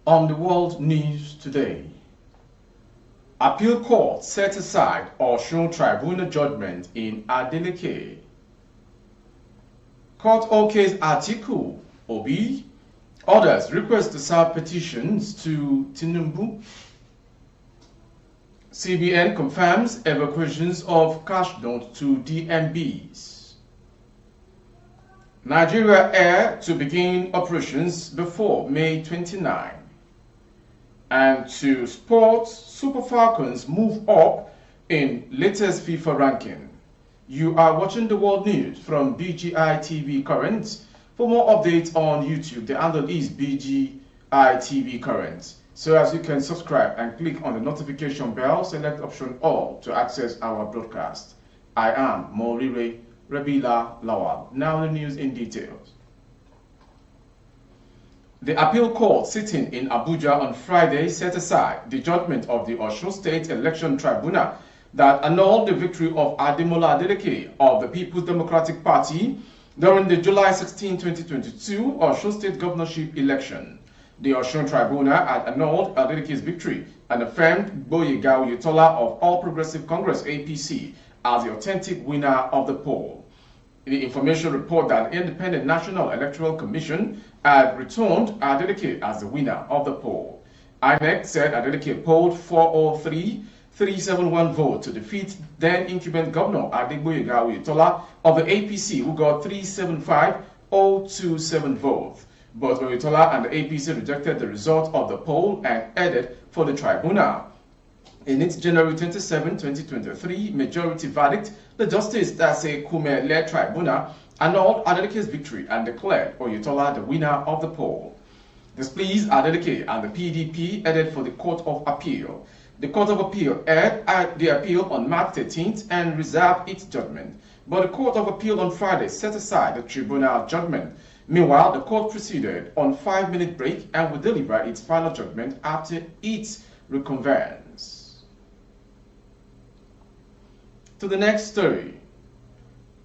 On the world news today, appeal court set aside Osun tribunal judgment in Adeleke. Court okay's Atiku, Obi, others request to serve petitions to Tinubu. CBN confirms evacuations of cash notes to DMBs. Nigeria Air to begin operations before May 29. And to sports, Super Falcons move up in latest FIFA ranking. You are watching the world news from BGI TV Current. For more updates on YouTube, the handle is BGI TV Current. So as you can subscribe and click on the notification bell, select option all to access our broadcast. I am Morire Rabila Lawal. Now the news in details. The appeal court sitting in Abuja on Friday set aside the judgment of the Osun State Election Tribunal that annulled the victory of Ademola Adeleke of the People's Democratic Party during the July 16, 2022 Osun State governorship election. The Osun Tribunal had annulled Adeleke's victory and affirmed Gboyega Oyetola of All Progressive Congress (APC) as the authentic winner of the poll. The information report that the Independent National Electoral Commission had returned Adeleke as the winner of the poll. INEC said Adeleke polled 403,371 votes to defeat then incumbent Governor Gboyega Oyetola of the APC, who got 375,027 votes. But Oyetola and the APC rejected the result of the poll and headed for the tribunal. In its January 27, 2023 majority verdict, the Justice Dase Kume-led tribunal annulled Adeleke's victory and declared Oyetola the winner of the poll. This pleased Adeleke and the PDP headed for the Court of Appeal. The Court of Appeal heard the appeal on March 13th and reserved its judgment. But the Court of Appeal on Friday set aside the tribunal judgment. Meanwhile, the court proceeded on 5-minute break and will deliver its final judgment after its reconveyance. To the next story.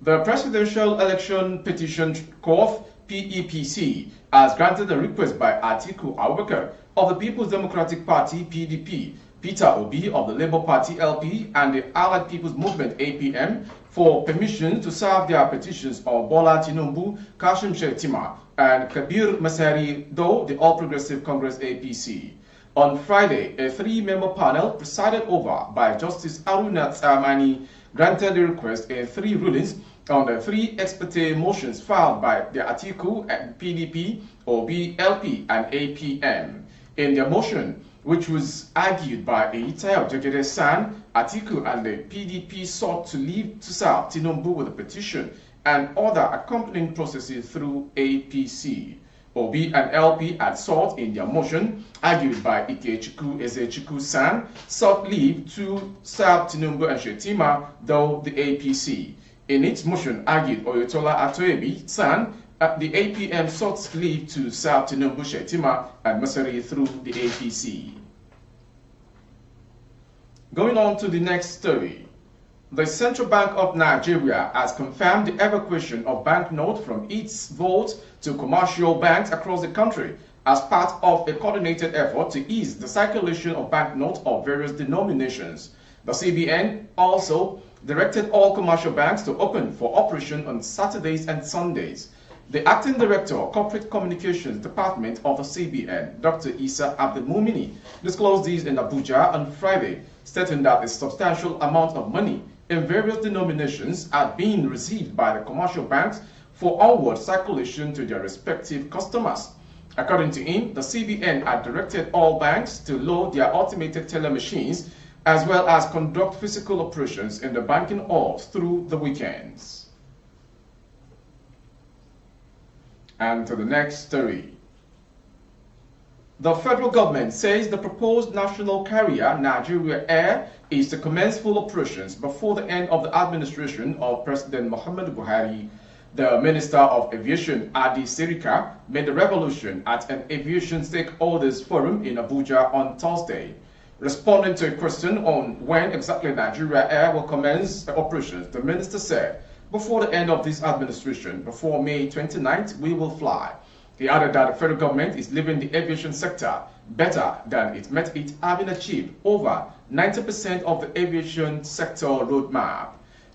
The Presidential Election Petition Court, PEPC, has granted a request by Atiku Abubakar of the People's Democratic Party, PDP, Peter Obi of the Labour Party, LP, and the Allied People's Movement, APM, for permission to serve their petitions of Bola Tinubu, Kashim Shettima, and Kabir Masari, though the All Progressive Congress, APC. On Friday, a 3-member panel presided over by Justice Aruna Tsamani granted the request in 3 rulings on the 3 ex parte motions filed by the Atiku and PDP, OB, LP, and APM. In their motion, which was argued by Eitayo Jegede San, Atiku and the PDP sought to leave to serve Tinubu with a petition and other accompanying processes through APC. OB and LP had sought in their motion, argued by Ikechukwu Ezechukwu San, sought leave to serve Tinubu and Shettima, though the APC. In its motion, argued Oyetola Atoyebi San, the APM sought leave to serve Tinubu, Shettima, and Masari through the APC. Going on to the next story. The Central Bank of Nigeria has confirmed the evacuation of banknotes from its vault to commercial banks across the country as part of a coordinated effort to ease the circulation of banknotes of various denominations. The CBN also directed all commercial banks to open for operation on Saturdays and Sundays. The Acting Director of Corporate Communications Department of the CBN, Dr. Isa Abdelmumini, disclosed this in Abuja on Friday, stating that a substantial amount of money in various denominations had been received by the commercial banks for onward circulation to their respective customers. According to him, the CBN had directed all banks to load their automated teller machines as well as conduct physical operations in the banking halls through the weekends. And to the next story. The federal government says the proposed national carrier, Nigeria Air, is to commence full operations before the end of the administration of President Muhammadu Buhari. The Minister of Aviation, Adi Sirika, made the revelation at an aviation stakeholders forum in Abuja on Thursday. Responding to a question on when exactly Nigeria Air will commence operations, the minister said, "Before the end of this administration, before May 29th, we will fly." He added that the federal government is leaving the aviation sector better than it met it, having achieved over 90% of the aviation sector roadmap.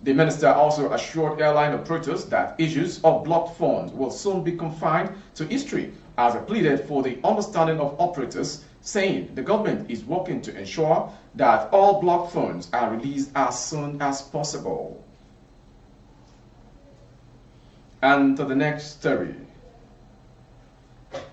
The minister also assured airline operators that issues of blocked funds will soon be confined to history, as he pleaded for the understanding of operators, saying the government is working to ensure that all blocked funds are released as soon as possible. And to the next story.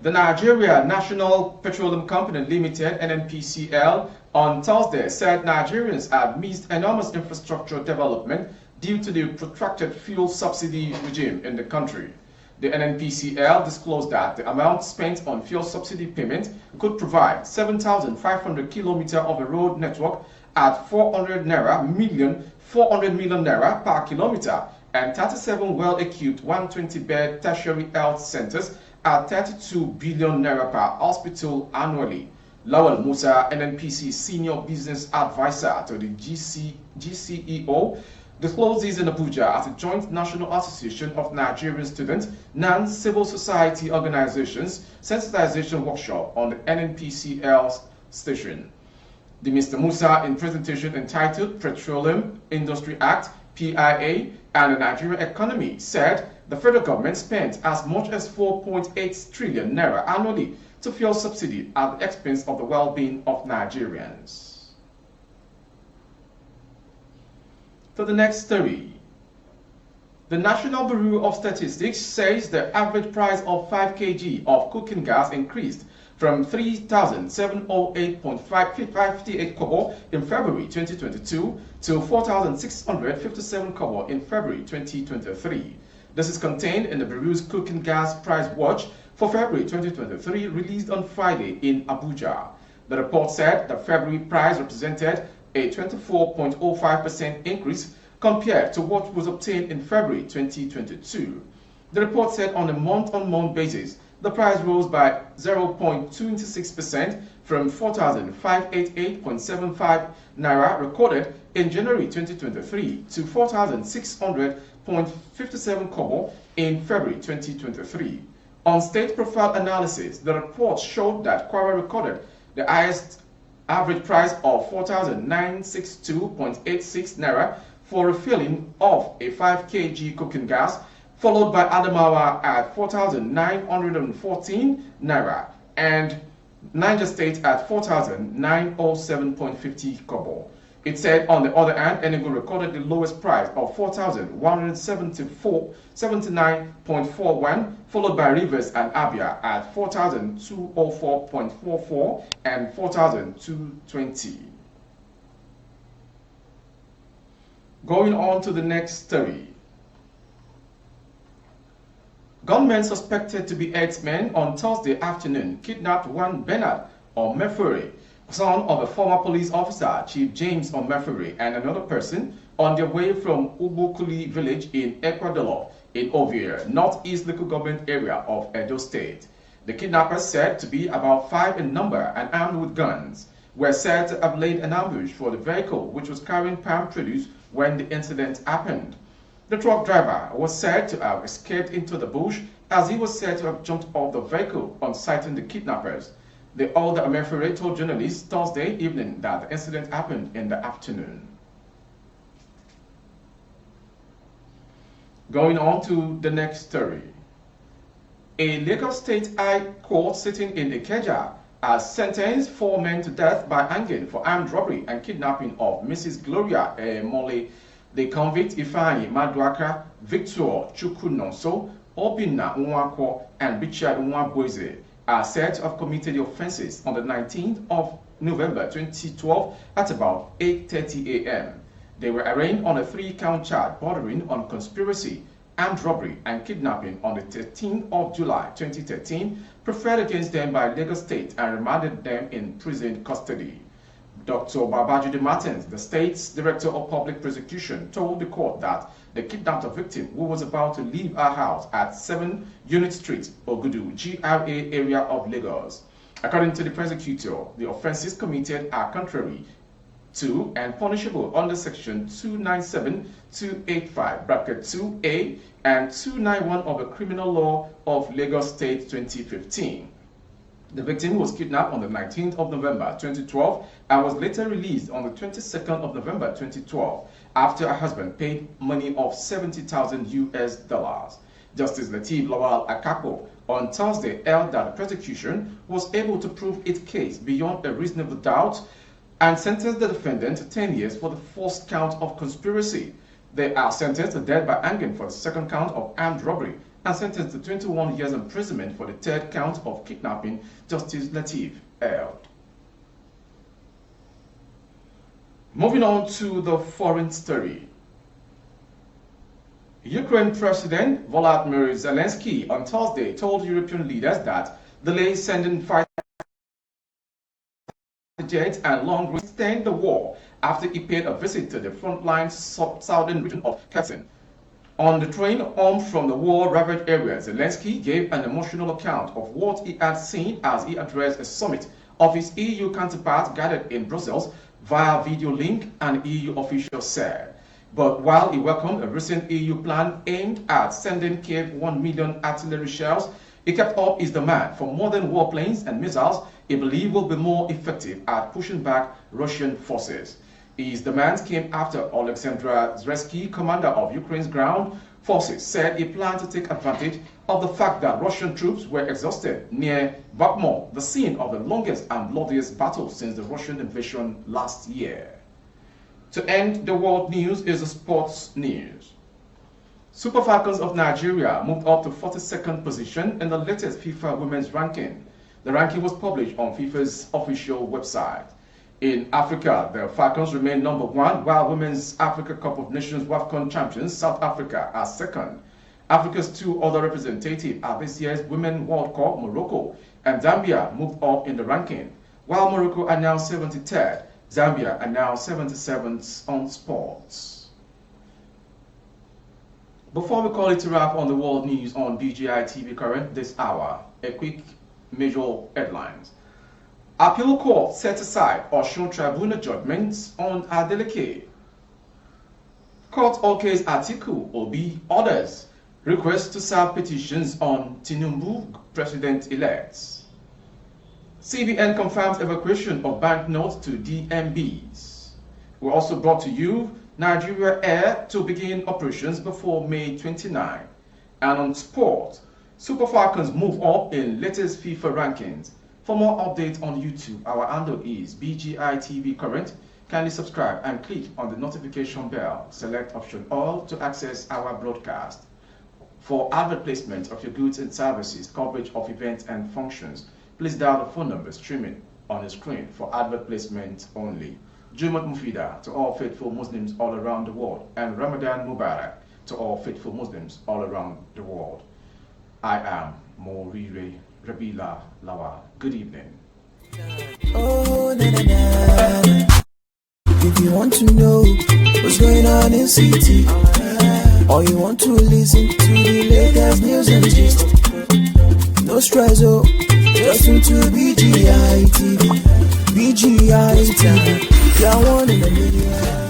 The Nigeria National Petroleum Company Limited, NNPCL, on Thursday said Nigerians had missed enormous infrastructure development due to the protracted fuel subsidy regime in the country. The NNPCL disclosed that the amount spent on fuel subsidy payment could provide 7,500 kilometers of a road network at 400 million naira per kilometer and 37 well-equipped 120-bed tertiary health centers at 32 billion naira per hospital annually. Lawal Musa, NNPC Senior Business Advisor to the GCEO, disclosed this in Abuja at a joint National Association of Nigerian Students, non-civil society organizations sensitization workshop on the NNPCL station. The Mr. Musa, in presentation entitled Petroleum Industry Act, PIA, and the Nigerian economy, said the federal government spent as much as 4.8 trillion naira annually to fuel subsidy at the expense of the well-being of Nigerians. To the next story. The National Bureau of Statistics says the average price of 5 kg of cooking gas increased from 3,708.58 kobo in February 2022 to 4,657 kobo in February 2023. This is contained in the Bureau's Cooking Gas Price Watch for February 2023, released on Friday in Abuja. The report said the February price represented a 24.05% increase compared to what was obtained in February 2022. The report said on a month-on-month basis, the price rose by 0.26% from 4,588.75 naira recorded in January 2023 to 4,600.57 kobo in February 2023. On state profile analysis, the report showed that Kwara recorded the highest average price of 4,962.86 naira for refilling of a 5 kg cooking gas, followed by Adamawa at 4,914 naira and Niger State at 4,907.50 kobo. It said, on the other hand, Enugu recorded the lowest price of 4,179.41, followed by Rivers and Abia at 4,204.44 and 4,220. Going on to the next story. Gunmen suspected to be herdsmen on Thursday afternoon kidnapped one Bernard Omefure, son of a former police officer, Chief James Omefure, and another person on their way from Ubukuli village in Ecuador in Ovia, northeast local government area of Edo State. The kidnappers, said to be about 5 in number and armed with guns, were said to have laid an ambush for the vehicle which was carrying palm produce when the incident happened. The truck driver was said to have escaped into the bush as he was said to have jumped off the vehicle on sighting the kidnappers. The older Omefure told journalists Thursday evening that the incident happened in the afternoon. Going on to the next story. A Lagos State High Court sitting in Ikeja has sentenced 4 men to death by hanging for armed robbery and kidnapping of Mrs. Gloria Mole. The convict Ifeanyi Maduaka, Victor Chukwunonso, Obinna Nwako, and Richard Nwagweze are said to have committed the offenses on the 19th of November 2012 at about 8:30 a.m. They were arraigned on a 3-count charge bordering on conspiracy, armed robbery, and kidnapping on the 13th of July 2013, preferred against them by Lagos State and remanded them in prison custody. Dr. Babajide Martins, the state's Director of Public Prosecution, told the court that the kidnapped victim, who was about to leave her house at 7 Unit Street, Ogudu, GRA area of Lagos. According to the prosecutor, the offenses committed are contrary 2 and punishable under section 297, 285, bracket 2A and 291 of the Criminal Law of Lagos State 2015. The victim was kidnapped on the 19th of November 2012 and was later released on the 22nd of November 2012 after her husband paid money of $70,000. Justice Lateef Lawal Akako on Thursday held that the prosecution was able to prove its case beyond a reasonable doubt and sentenced the defendant to 10 years for the first count of conspiracy. They are sentenced to death by hanging for the second count of armed robbery and sentenced to 21 years imprisonment for the third count of kidnapping, Justice Lateef held. Moving on to the foreign story. Ukraine President Volodymyr Zelensky on Thursday told European leaders that delays sending fighter jets and long-range extend the war after he paid a visit to the frontline southern region of Kherson. On the train home from the war-ravaged area, Zelensky gave an emotional account of what he had seen as he addressed a summit of his EU counterparts gathered in Brussels via video link, an EU official said. But while he welcomed a recent EU plan aimed at sending Kiev 1 million artillery shells, he kept up his demand for modern warplanes and missiles he believed will be more effective at pushing back Russian forces. His demands came after Alexander Zresky, commander of Ukraine's ground forces, said he planned to take advantage of the fact that Russian troops were exhausted near Bakhmut, the scene of the longest and bloodiest battle since the Russian invasion last year. To end the world news is the sports news. Super Falcons of Nigeria moved up to 42nd position in the latest FIFA Women's ranking. The ranking was published on FIFA's official website. In Africa, the Falcons remain number 1, while Women's Africa Cup of Nations WAFCON champions South Africa are second. Africa's 2 other representatives at this year's Women's World Cup, Morocco and Zambia, moved up in the ranking. While Morocco are now 73rd, Zambia are now 77th on sports. Before we call it a wrap on the world news on BGI TV Current this hour, a quick major headlines. Appeal Court set aside Osun Tribunal judgments on Adeleke. Court okays Atiku Obi orders request to serve petitions on Tinubu president-elect. CBN confirms evacuation of banknotes to DMBs. We also brought to you Nigeria Air to begin operations before May 29. And on sport, Super Falcons move up in latest FIFA rankings. For more updates on YouTube, our handle is BGI TV Current. Kindly subscribe and click on the notification bell. Select option all to access our broadcast. For advert placement of your goods and services, coverage of events and functions, please dial the phone number streaming on the screen for advert placement only. Jumat Mufida to all faithful Muslims all around the world, and Ramadan Mubarak to all faithful Muslims all around the world. I am Morire Rabila Lawal. Good evening. Oh, na, na, na. If you want to know what's going on in city, or you want to listen to the latest news and gist, no stress, oh, just tune to BGI TV. BGI TV, you're one in a million.